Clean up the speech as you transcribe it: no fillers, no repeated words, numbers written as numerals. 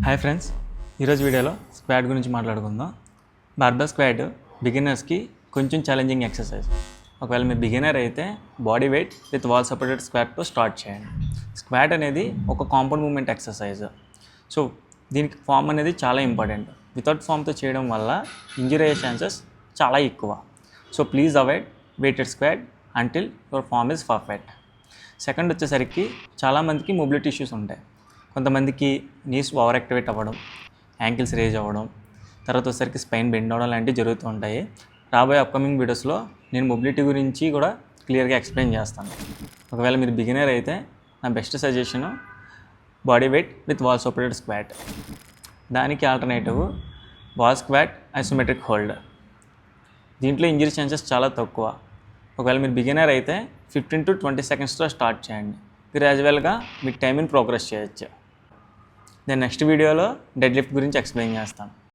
Hi friends, ఈరోజు వీడియోలో squat గురించి మాట్లాడుకుందాం. బార్బెల్ స్క్వాట్ బిగినర్స్కి కొంచెం ఛాలెంజింగ్ ఎక్సర్సైజ్. ఒకవేళ మీరు బిగినర్ అయితే body weight with wall supported స్క్వాట్తో స్టార్ట్ చేయండి. స్క్వాట్ అనేది ఒక కాంపౌండ్ మూమెంట్ ఎక్సర్సైజ్. సో దీనికి ఫామ్ అనేది చాలా ఇంపార్టెంట్. వితౌట్ ఫామ్తో చేయడం వల్ల ఇంజరీ అయ్యే ఛాన్సెస్ చాలా ఎక్కువ. So please avoid weighted squat until your form is perfect. Second వచ్చేసరికి చాలామందికి మొబిలిటీ ఇష్యూస్ ఉంటాయి. కొంతమందికి నీస్ ఓవర్ యాక్టివేట్ అవ్వడం, యాంకిల్స్ రేజ్ అవ్వడం, తర్వాత వచ్చేసరికి స్పైన్ బెండ్ అవ్వడం లాంటివి జరుగుతూ ఉంటాయి. రాబోయే అప్కమింగ్ వీడియోస్లో నేను మొబిలిటీ గురించి కూడా క్లియర్గా ఎక్స్ప్లెయిన్ చేస్తాను. ఒకవేళ మీరు బిగినర్ అయితే నా best suggestion body weight with wall supported squat. దానికి alternative wall squat isometric hold. దీంట్లో ఇంజరీ ఛాన్సెస్ చాలా తక్కువ. ఒకవేళ మీరు బిగినర్ అయితే 15 to 20 సెకండ్స్తో స్టార్ట్ చేయండి. గ్రాడ్యువల్గా మీకు టైం ఇన్ ప్రోగ్రెస్ చేయొచ్చు. నేను నెక్స్ట్ వీడియోలో డెడ్ లిఫ్ట్ గురించి ఎక్స్ప్లెయిన్ చేస్తాను.